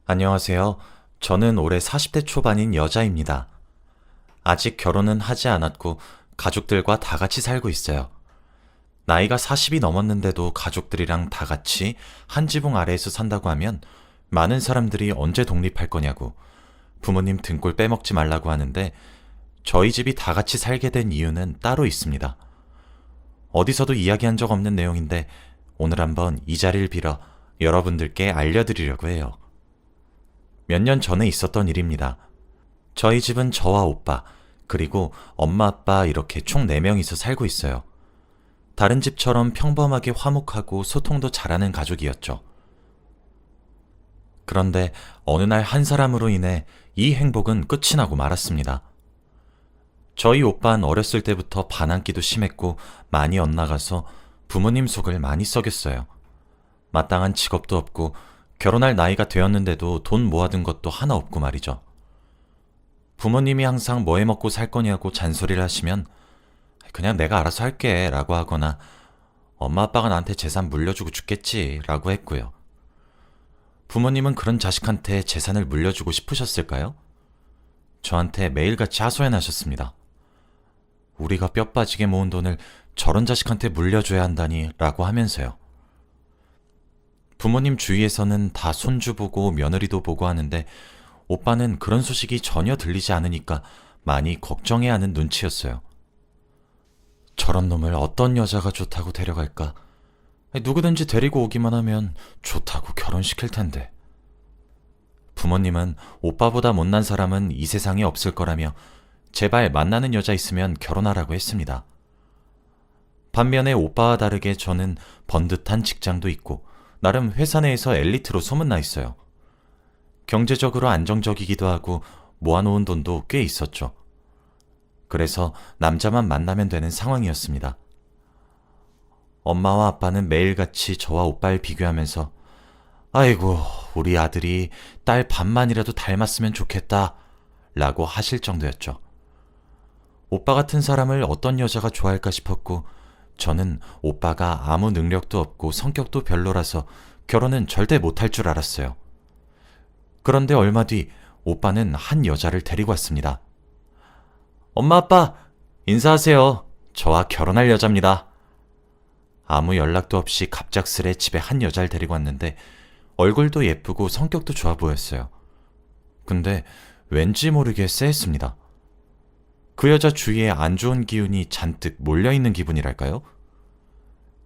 안녕하세요. 저는 올해 40대 초반인 여자입니다. 아직 결혼은 하지 않았고 가족들과 다 같이 살고 있어요. 나이가 40이 넘었는데도 가족들이랑 다 같이 한 지붕 아래에서 산다고 하면 많은 사람들이 언제 독립할 거냐고 부모님 등골 빼먹지 말라고 하는데 저희 집이 다 같이 살게 된 이유는 따로 있습니다. 어디서도 이야기한 적 없는 내용인데 오늘 한번 이 자리를 빌어 여러분들께 알려드리려고 해요. 몇 년 전에 있었던 일입니다. 저희 집은 저와 오빠, 그리고 엄마 아빠 이렇게 총 4명이서 살고 있어요. 다른 집처럼 평범하게 화목하고 소통도 잘하는 가족이었죠. 그런데 어느 날 한 사람으로 인해 이 행복은 끝이 나고 말았습니다. 저희 오빠는 어렸을 때부터 반항기도 심했고 많이 엇나가서 부모님 속을 많이 썩였어요. 마땅한 직업도 없고 결혼할 나이가 되었는데도 돈 모아둔 것도 하나 없고 말이죠. 부모님이 항상 뭐 해 먹고 살 거냐고 잔소리를 하시면 그냥 내가 알아서 할게 라고 하거나 엄마 아빠가 나한테 재산 물려주고 죽겠지 라고 했고요. 부모님은 그런 자식한테 재산을 물려주고 싶으셨을까요? 저한테 매일같이 하소연하셨습니다. 우리가 뼈 빠지게 모은 돈을 저런 자식한테 물려줘야 한다니 라고 하면서요. 부모님 주위에서는 다 손주 보고 며느리도 보고 하는데 오빠는 그런 소식이 전혀 들리지 않으니까 많이 걱정해야 하는 눈치였어요. 저런 놈을 어떤 여자가 좋다고 데려갈까? 누구든지 데리고 오기만 하면 좋다고 결혼시킬 텐데. 부모님은 오빠보다 못난 사람은 이 세상에 없을 거라며 제발 만나는 여자 있으면 결혼하라고 했습니다. 반면에 오빠와 다르게 저는 번듯한 직장도 있고 나름 회사 내에서 엘리트로 소문나 있어요. 경제적으로 안정적이기도 하고 모아놓은 돈도 꽤 있었죠. 그래서 남자만 만나면 되는 상황이었습니다. 엄마와 아빠는 매일같이 저와 오빠를 비교하면서 아이고 우리 아들이 딸 반만이라도 닮았으면 좋겠다 라고 하실 정도였죠. 오빠 같은 사람을 어떤 여자가 좋아할까 싶었고 저는 오빠가 아무 능력도 없고 성격도 별로라서 결혼은 절대 못할 줄 알았어요. 그런데 얼마 뒤 오빠는 한 여자를 데리고 왔습니다. 엄마 아빠 인사하세요. 저와 결혼할 여자입니다. 아무 연락도 없이 갑작스레 집에 한 여자를 데리고 왔는데 얼굴도 예쁘고 성격도 좋아 보였어요. 근데 왠지 모르게 쎄했습니다. 그 여자 주위에 안 좋은 기운이 잔뜩 몰려있는 기분이랄까요?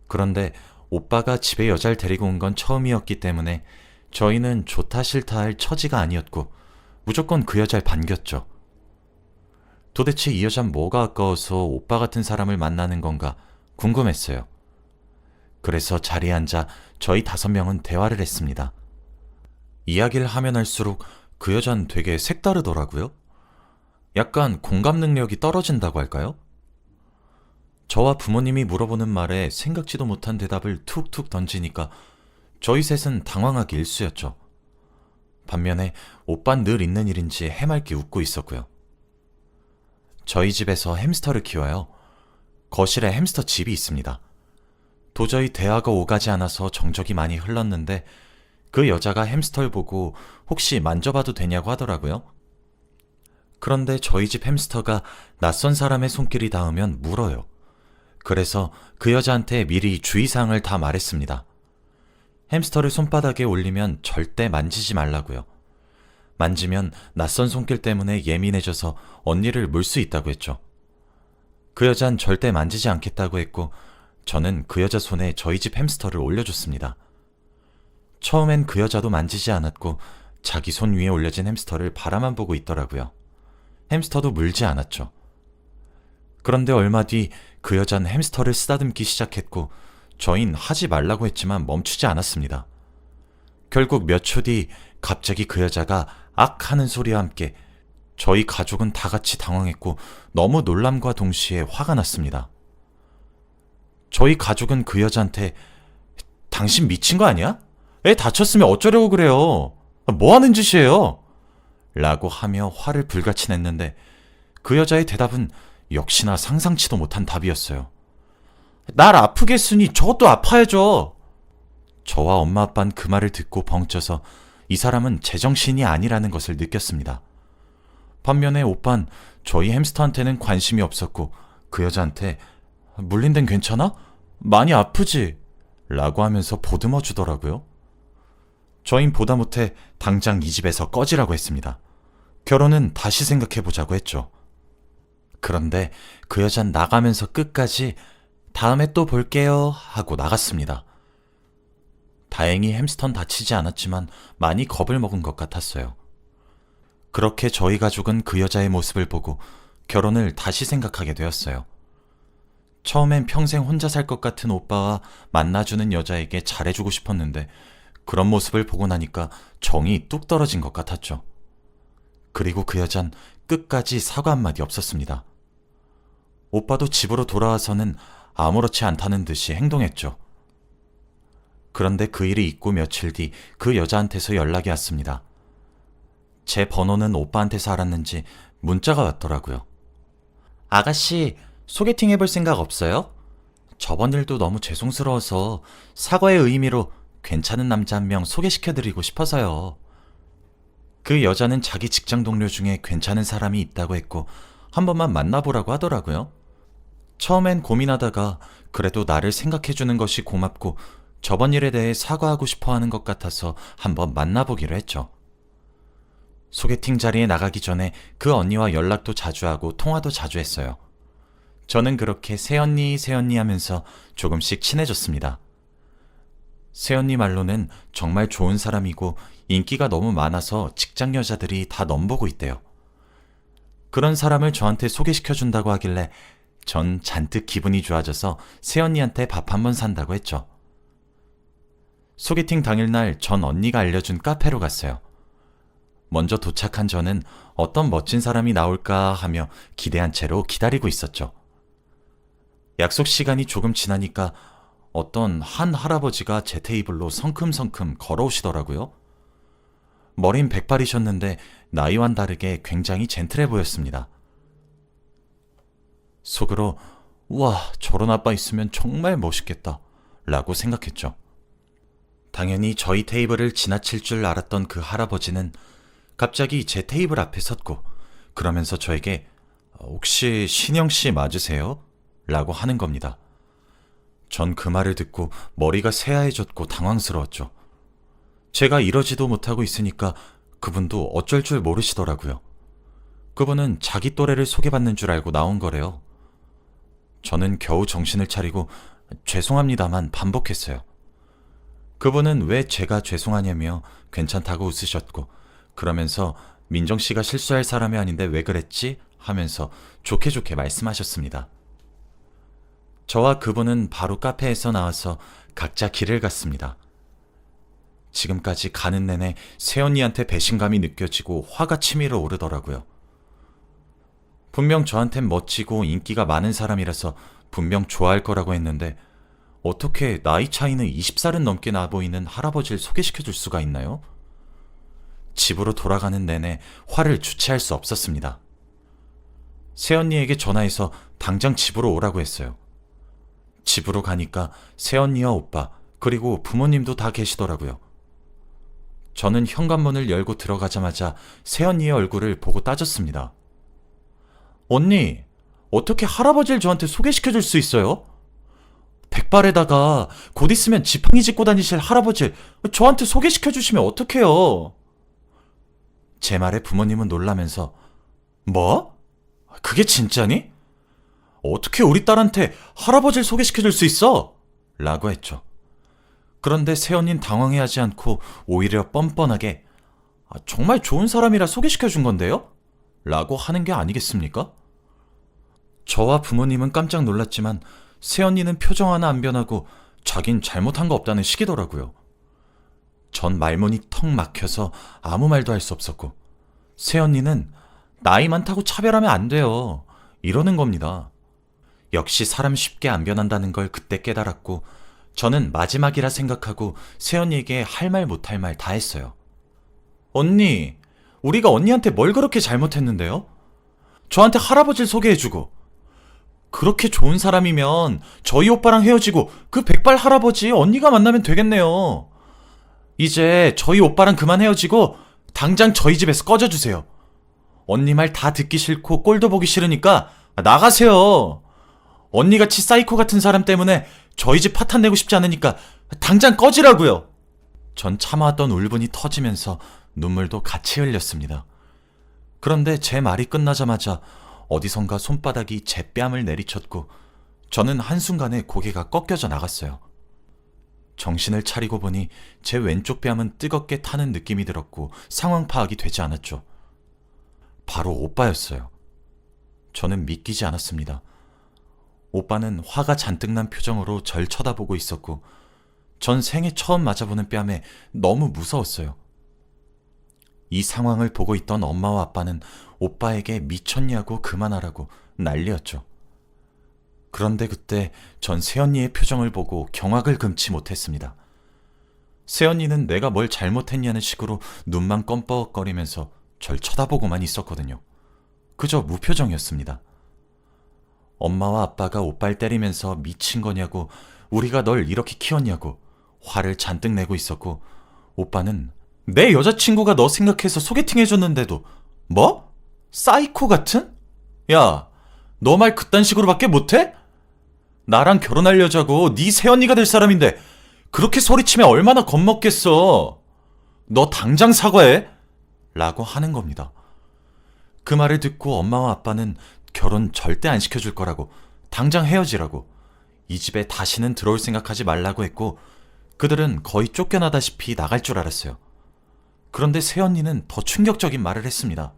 그런데 오빠가 집에 여자를 데리고 온 건 처음이었기 때문에 저희는 좋다 싫다 할 처지가 아니었고 무조건 그 여자를 반겼죠. 도대체 이 여잔 뭐가 아까워서 오빠 같은 사람을 만나는 건가 궁금했어요. 그래서 자리에 앉아 저희 5명은 대화를 했습니다. 이야기를 하면 할수록 그 여잔 되게 색다르더라고요. 약간 공감 능력이 떨어진다고 할까요? 저와 부모님이 물어보는 말에 생각지도 못한 대답을 툭툭 던지니까 저희 셋은 당황하기 일쑤였죠. 반면에 오빤 늘 있는 일인지 해맑게 웃고 있었고요. 저희 집에서 햄스터를 키워요. 거실에 햄스터 집이 있습니다. 도저히 대화가 오가지 않아서 정적이 많이 흘렀는데 그 여자가 햄스터를 보고 혹시 만져봐도 되냐고 하더라고요. 그런데 저희 집 햄스터가 낯선 사람의 손길이 닿으면 물어요. 그래서 그 여자한테 미리 주의사항을 다 말했습니다. 햄스터를 손바닥에 올리면 절대 만지지 말라고요. 만지면 낯선 손길 때문에 예민해져서 언니를 물 수 있다고 했죠. 그 여잔 절대 만지지 않겠다고 했고 저는 그 여자 손에 저희 집 햄스터를 올려줬습니다. 처음엔 그 여자도 만지지 않았고 자기 손 위에 올려진 햄스터를 바라만 보고 있더라고요. 햄스터도 물지 않았죠. 그런데 얼마 뒤 그 여자는 햄스터를 쓰다듬기 시작했고 저흰 하지 말라고 했지만 멈추지 않았습니다. 결국 몇 초 뒤 갑자기 그 여자가 악 하는 소리와 함께 저희 가족은 다 같이 당황했고 너무 놀람과 동시에 화가 났습니다. 저희 가족은 그 여자한테 당신 미친 거 아니야? 애 다쳤으면 어쩌려고 그래요? 뭐 하는 짓이에요? 라고 하며 화를 불같이 냈는데 그 여자의 대답은 역시나 상상치도 못한 답이었어요. 날 아프게 했으니 저것도 아파야죠. 저와 엄마 아빠는 그 말을 듣고 벙쪄서 이 사람은 제정신이 아니라는 것을 느꼈습니다. 반면에 오빤 저희 햄스터한테는 관심이 없었고 그 여자한테 물린 데는 괜찮아? 많이 아프지? 라고 하면서 보듬어 주더라고요. 저흰 보다 못해 당장 이 집에서 꺼지라고 했습니다. 결혼은 다시 생각해보자고 했죠. 그런데 그 여잔 나가면서 끝까지 다음에 또 볼게요 하고 나갔습니다. 다행히 햄스터는 다치지 않았지만 많이 겁을 먹은 것 같았어요. 그렇게 저희 가족은 그 여자의 모습을 보고 결혼을 다시 생각하게 되었어요. 처음엔 평생 혼자 살 것 같은 오빠와 만나주는 여자에게 잘해주고 싶었는데 그런 모습을 보고 나니까 정이 뚝 떨어진 것 같았죠. 그리고 그 여잔 끝까지 사과 한마디 없었습니다. 오빠도 집으로 돌아와서는 아무렇지 않다는 듯이 행동했죠. 그런데 그 일이 있고 며칠 뒤 그 여자한테서 연락이 왔습니다. 제 번호는 오빠한테서 알았는지 문자가 왔더라고요. 아가씨, 소개팅 해볼 생각 없어요? 저번 일도 너무 죄송스러워서 사과의 의미로 괜찮은 남자 한 명 소개시켜드리고 싶어서요. 그 여자는 자기 직장 동료 중에 괜찮은 사람이 있다고 했고 한 번만 만나보라고 하더라고요. 처음엔 고민하다가 그래도 나를 생각해주는 것이 고맙고 저번 일에 대해 사과하고 싶어 하는 것 같아서 한번 만나보기로 했죠. 소개팅 자리에 나가기 전에 그 언니와 연락도 자주 하고 통화도 자주 했어요. 저는 그렇게 새언니 하면서 조금씩 친해졌습니다. 새언니 말로는 정말 좋은 사람이고 인기가 너무 많아서 직장 여자들이 다 넘보고 있대요. 그런 사람을 저한테 소개시켜준다고 하길래 전 잔뜩 기분이 좋아져서 새언니한테 밥 한번 산다고 했죠. 소개팅 당일날 전 언니가 알려준 카페로 갔어요. 먼저 도착한 저는 어떤 멋진 사람이 나올까 하며 기대한 채로 기다리고 있었죠. 약속 시간이 조금 지나니까 어떤 한 할아버지가 제 테이블로 성큼성큼 걸어오시더라고요. 머린 백발이셨는데 나이와는 다르게 굉장히 젠틀해 보였습니다. 속으로 우와, 저런 아빠 있으면 정말 멋있겠다 라고 생각했죠. 당연히 저희 테이블을 지나칠 줄 알았던 그 할아버지는 갑자기 제 테이블 앞에 섰고 그러면서 저에게 혹시 신영씨 맞으세요? 라고 하는 겁니다. 전 그 말을 듣고 머리가 새하얘졌고 당황스러웠죠. 제가 이러지도 못하고 있으니까 그분도 어쩔 줄 모르시더라고요. 그분은 자기 또래를 소개받는 줄 알고 나온 거래요. 저는 겨우 정신을 차리고 죄송합니다만 반복했어요. 그분은 왜 제가 죄송하냐며 괜찮다고 웃으셨고 그러면서 민정씨가 실수할 사람이 아닌데 왜 그랬지? 하면서 좋게 말씀하셨습니다. 저와 그분은 바로 카페에서 나와서 각자 길을 갔습니다. 지금까지 가는 내내 새언니한테 배신감이 느껴지고 화가 치밀어 오르더라고요. 분명 저한텐 멋지고 인기가 많은 사람이라서 분명 좋아할 거라고 했는데 어떻게 나이 차이는 20살은 넘게 나 보이는 할아버지를 소개시켜줄 수가 있나요? 집으로 돌아가는 내내 화를 주체할 수 없었습니다. 새언니에게 전화해서 당장 집으로 오라고 했어요. 집으로 가니까 새언니와 오빠 그리고 부모님도 다 계시더라고요. 저는 현관문을 열고 들어가자마자 새언니의 얼굴을 보고 따졌습니다. 언니, 어떻게 할아버지를 저한테 소개시켜줄 수 있어요? 백발에다가 곧 있으면 지팡이 짚고 다니실 할아버지를 저한테 소개시켜주시면 어떡해요? 제 말에 부모님은 놀라면서 뭐? 그게 진짜니? 어떻게 우리 딸한테 할아버지를 소개시켜줄 수 있어? 라고 했죠. 그런데 새언니는 당황해하지 않고 오히려 뻔뻔하게 정말 좋은 사람이라 소개시켜준 건데요? 라고 하는 게 아니겠습니까? 저와 부모님은 깜짝 놀랐지만 새언니는 표정 하나 안 변하고 자긴 잘못한 거 없다는 식이더라고요. 전 말문이 턱 막혀서 아무 말도 할 수 없었고 새언니는 나이 많다고 차별하면 안 돼요. 이러는 겁니다. 역시 사람 쉽게 안 변한다는 걸 그때 깨달았고 저는 마지막이라 생각하고 새언니에게 할 말 못할 말 다 했어요. 언니, 우리가 언니한테 뭘 그렇게 잘못했는데요? 저한테 할아버지를 소개해주고 그렇게 좋은 사람이면 저희 오빠랑 헤어지고 그 백발 할아버지 언니가 만나면 되겠네요. 이제 저희 오빠랑 그만 헤어지고 당장 저희 집에서 꺼져주세요. 언니 말 다 듣기 싫고 꼴도 보기 싫으니까 나가세요. 언니같이 사이코 같은 사람 때문에 저희 집 파탄 내고 싶지 않으니까 당장 꺼지라고요. 전 참아왔던 울분이 터지면서 눈물도 같이 흘렸습니다. 그런데 제 말이 끝나자마자 어디선가 손바닥이 제 뺨을 내리쳤고 저는 한순간에 고개가 꺾여져 나갔어요. 정신을 차리고 보니 제 왼쪽 뺨은 뜨겁게 타는 느낌이 들었고 상황 파악이 되지 않았죠. 바로 오빠였어요. 저는 믿기지 않았습니다. 오빠는 화가 잔뜩 난 표정으로 절 쳐다보고 있었고 전 생애 처음 맞아보는 뺨에 너무 무서웠어요. 이 상황을 보고 있던 엄마와 아빠는 오빠에게 미쳤냐고 그만하라고 난리였죠. 그런데 그때 전 새언니의 표정을 보고 경악을 금치 못했습니다. 새언니는 내가 뭘 잘못했냐는 식으로 눈만 껌뻑거리면서 절 쳐다보고만 있었거든요. 그저 무표정이었습니다. 엄마와 아빠가 오빠를 때리면서 미친 거냐고, 우리가 널 이렇게 키웠냐고 화를 잔뜩 내고 있었고, 오빠는 내 여자친구가 너 생각해서 소개팅 해줬는데도 뭐? 사이코 같은? 야, 너 말 그딴 식으로밖에 못해? 나랑 결혼할 여자고 네 새언니가 될 사람인데 그렇게 소리치면 얼마나 겁먹겠어. 너 당장 사과해. 라고 하는 겁니다. 그 말을 듣고 엄마와 아빠는 결혼 절대 안 시켜줄 거라고, 당장 헤어지라고, 이 집에 다시는 들어올 생각하지 말라고 했고 그들은 거의 쫓겨나다시피 나갈 줄 알았어요. 그런데 새언니는 더 충격적인 말을 했습니다.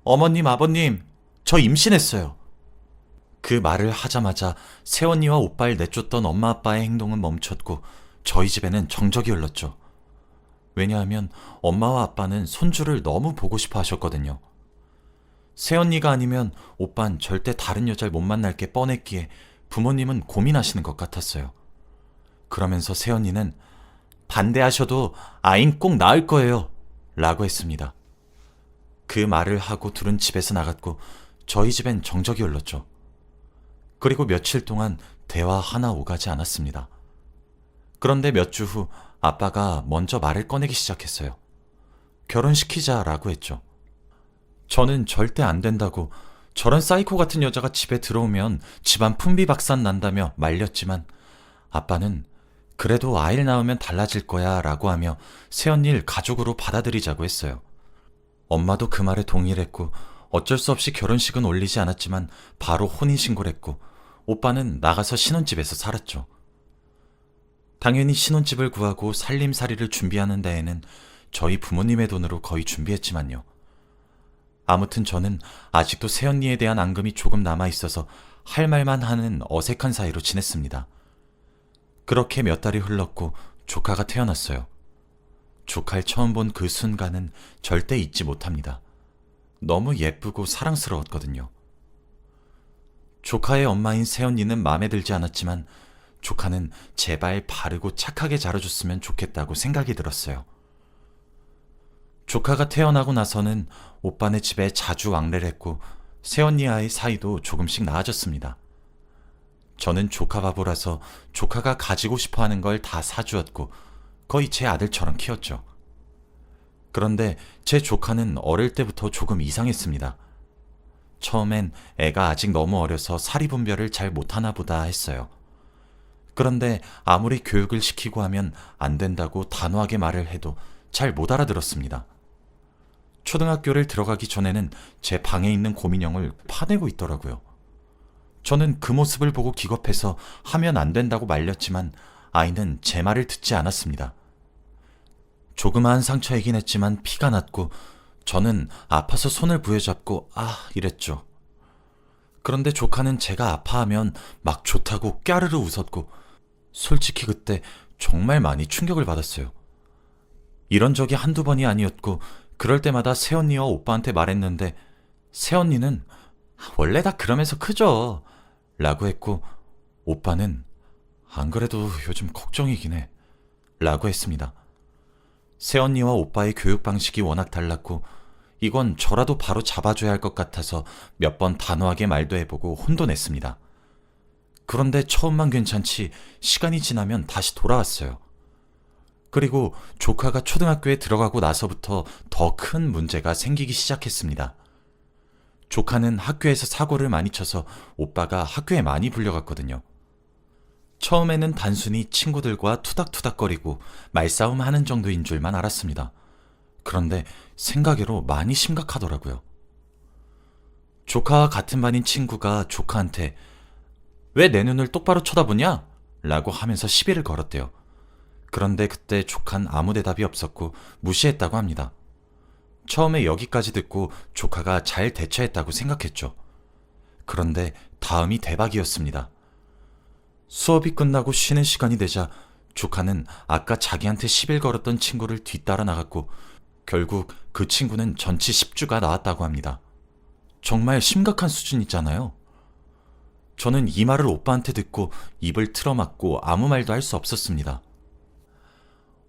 어머님, 아버님, 저 임신했어요. 그 말을 하자마자 새언니와 오빠를 내쫓던 엄마 아빠의 행동은 멈췄고 저희 집에는 정적이 흘렀죠. 왜냐하면 엄마와 아빠는 손주를 너무 보고 싶어 하셨거든요. 새언니가 아니면 오빤 절대 다른 여자를 못 만날 게 뻔했기에 부모님은 고민하시는 것 같았어요. 그러면서 새언니는 반대하셔도 아인 꼭 낳을 거예요 라고 했습니다. 그 말을 하고 둘은 집에서 나갔고 저희 집엔 정적이 흘렀죠. 그리고 며칠 동안 대화 하나 오가지 않았습니다. 그런데 몇 주 후 아빠가 먼저 말을 꺼내기 시작했어요. 결혼시키자라고 했죠. 저는 절대 안 된다고, 저런 사이코 같은 여자가 집에 들어오면 집안 풍비박산 난다며 말렸지만 아빠는 그래도 아이를 낳으면 달라질 거야 라고 하며 새언니를 가족으로 받아들이자고 했어요. 엄마도 그 말에 동의를 했고 어쩔 수 없이 결혼식은 올리지 않았지만 바로 혼인신고를 했고 오빠는 나가서 신혼집에서 살았죠. 당연히 신혼집을 구하고 살림살이를 준비하는 데에는 저희 부모님의 돈으로 거의 준비했지만요. 아무튼 저는 아직도 새언니에 대한 앙금이 조금 남아있어서 할 말만 하는 어색한 사이로 지냈습니다. 그렇게 몇 달이 흘렀고 조카가 태어났어요. 조카를 처음 본 그 순간은 절대 잊지 못합니다. 너무 예쁘고 사랑스러웠거든요. 조카의 엄마인 새언니는 마음에 들지 않았지만 조카는 제발 바르고 착하게 자라줬으면 좋겠다고 생각이 들었어요. 조카가 태어나고 나서는 오빠네 집에 자주 왕래를 했고 새언니와의 사이도 조금씩 나아졌습니다. 저는 조카 바보라서 조카가 가지고 싶어하는 걸 다 사주었고 거의 제 아들처럼 키웠죠. 그런데 제 조카는 어릴 때부터 조금 이상했습니다. 처음엔 애가 아직 너무 어려서 사리분별을 잘 못하나 보다 했어요. 그런데 아무리 교육을 시키고 하면 안 된다고 단호하게 말을 해도 잘 못 알아들었습니다. 초등학교를 들어가기 전에는 제 방에 있는 곰인형을 파내고 있더라고요. 저는 그 모습을 보고 기겁해서 하면 안 된다고 말렸지만 아이는 제 말을 듣지 않았습니다. 조그마한 상처이긴 했지만 피가 났고 저는 아파서 손을 부여잡고 이랬죠. 그런데 조카는 제가 아파하면 막 좋다고 까르르 웃었고 솔직히 그때 정말 많이 충격을 받았어요. 이런 적이 한두 번이 아니었고 그럴 때마다 새언니와 오빠한테 말했는데 새언니는 원래 다 그러면서 크죠 라고 했고 오빠는 안 그래도 요즘 걱정이긴 해 라고 했습니다. 새언니와 오빠의 교육 방식이 워낙 달랐고 이건 저라도 바로 잡아줘야 할 것 같아서 몇 번 단호하게 말도 해보고 혼도 냈습니다. 그런데 처음만 괜찮지 시간이 지나면 다시 돌아왔어요. 그리고 조카가 초등학교에 들어가고 나서부터 더 큰 문제가 생기기 시작했습니다. 조카는 학교에서 사고를 많이 쳐서 오빠가 학교에 많이 불려갔거든요. 처음에는 단순히 친구들과 투닥투닥거리고 말싸움 하는 정도인 줄만 알았습니다. 그런데 생각외로 많이 심각하더라고요. 조카와 같은 반인 친구가 조카한테 왜 내 눈을 똑바로 쳐다보냐? 라고 하면서 시비를 걸었대요. 그런데 그때 조카는 아무 대답이 없었고 무시했다고 합니다. 처음에 여기까지 듣고 조카가 잘 대처했다고 생각했죠. 그런데 다음이 대박이었습니다. 수업이 끝나고 쉬는 시간이 되자 조카는 아까 자기한테 시비를 걸었던 친구를 뒤따라 나갔고 결국 그 친구는 전치 10주가 나왔다고 합니다. 정말 심각한 수준이잖아요. 저는 이 말을 오빠한테 듣고 입을 틀어막고 아무 말도 할 수 없었습니다.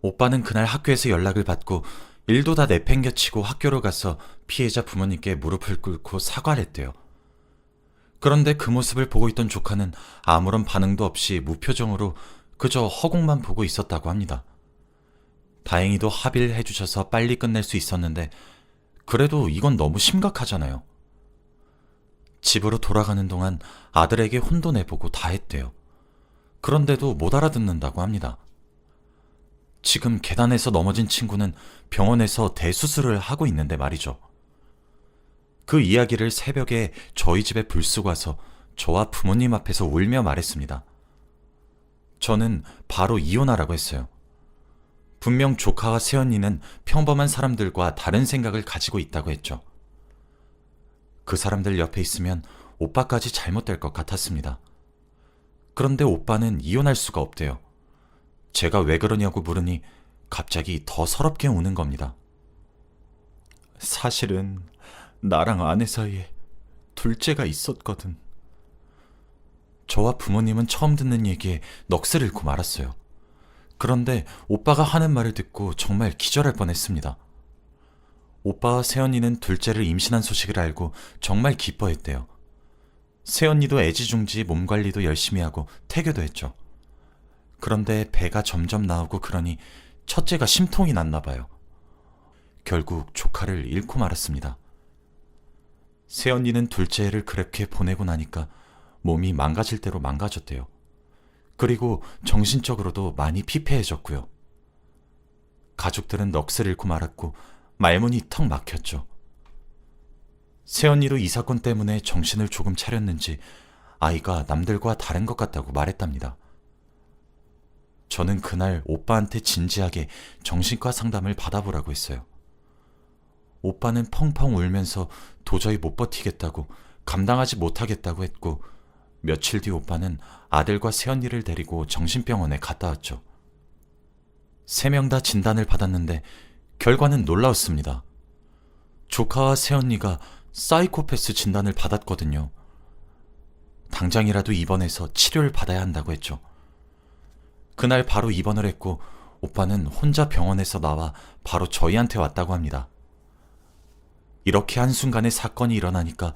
오빠는 그날 학교에서 연락을 받고 일도 다 내팽겨치고 학교로 가서 피해자 부모님께 무릎을 꿇고 사과를 했대요. 그런데 그 모습을 보고 있던 조카는 아무런 반응도 없이 무표정으로 그저 허공만 보고 있었다고 합니다. 다행히도 합의를 해주셔서 빨리 끝낼 수 있었는데 그래도 이건 너무 심각하잖아요. 집으로 돌아가는 동안 아들에게 혼도 내보고 다 했대요. 그런데도 못 알아듣는다고 합니다. 지금 계단에서 넘어진 친구는 병원에서 대수술을 하고 있는데 말이죠. 그 이야기를 새벽에 저희 집에 불쑥 와서 저와 부모님 앞에서 울며 말했습니다. 저는 바로 이혼하라고 했어요. 분명 조카와 새언니는 평범한 사람들과 다른 생각을 가지고 있다고 했죠. 그 사람들 옆에 있으면 오빠까지 잘못될 것 같았습니다. 그런데 오빠는 이혼할 수가 없대요. 제가 왜 그러냐고 물으니 갑자기 더 서럽게 우는 겁니다. 사실은 나랑 아내 사이에 둘째가 있었거든. 저와 부모님은 처음 듣는 얘기에 넋을 잃고 말았어요. 그런데 오빠가 하는 말을 듣고 정말 기절할 뻔했습니다. 오빠와 새언니는 둘째를 임신한 소식을 알고 정말 기뻐했대요. 새언니도 애지중지 몸 관리도 열심히 하고 태교도 했죠. 그런데 배가 점점 나오고 그러니 첫째가 심통이 났나 봐요. 결국 조카를 잃고 말았습니다. 새언니는 둘째를 그렇게 보내고 나니까 몸이 망가질 대로 망가졌대요. 그리고 정신적으로도 많이 피폐해졌고요. 가족들은 넋을 잃고 말았고 말문이 턱 막혔죠. 새언니도 이 사건 때문에 정신을 조금 차렸는지 아이가 남들과 다른 것 같다고 말했답니다. 저는 그날 오빠한테 진지하게 정신과 상담을 받아보라고 했어요. 오빠는 펑펑 울면서 도저히 못 버티겠다고, 감당하지 못하겠다고 했고 며칠 뒤 오빠는 아들과 새언니를 데리고 정신병원에 갔다 왔죠. 3명 다 진단을 받았는데 결과는 놀라웠습니다. 조카와 새언니가 사이코패스 진단을 받았거든요. 당장이라도 입원해서 치료를 받아야 한다고 했죠. 그날 바로 입원을 했고 오빠는 혼자 병원에서 나와 바로 저희한테 왔다고 합니다. 이렇게 한순간에 사건이 일어나니까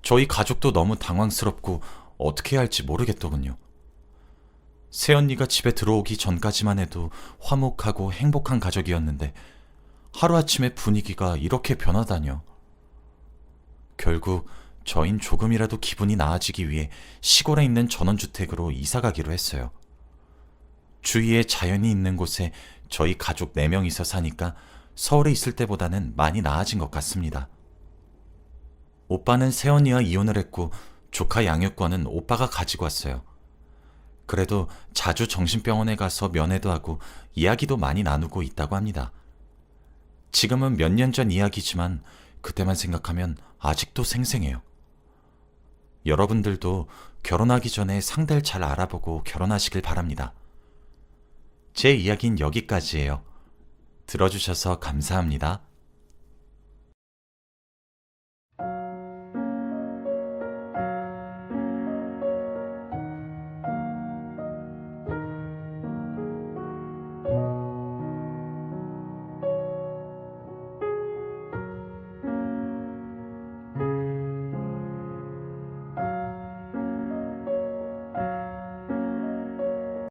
저희 가족도 너무 당황스럽고 어떻게 해야 할지 모르겠더군요. 새언니가 집에 들어오기 전까지만 해도 화목하고 행복한 가족이었는데 하루아침에 분위기가 이렇게 변하다뇨. 결국 저흰 조금이라도 기분이 나아지기 위해 시골에 있는 전원주택으로 이사가기로 했어요. 주위에 자연이 있는 곳에 저희 가족 4명이서 사니까 서울에 있을 때보다는 많이 나아진 것 같습니다. 오빠는 새언니와 이혼을 했고 조카 양육권은 오빠가 가지고 왔어요. 그래도 자주 정신병원에 가서 면회도 하고 이야기도 많이 나누고 있다고 합니다. 지금은 몇 년 전 이야기지만 그때만 생각하면 아직도 생생해요. 여러분들도 결혼하기 전에 상대를 잘 알아보고 결혼하시길 바랍니다. 제 이야기는 여기까지예요. 들어주셔서 감사합니다.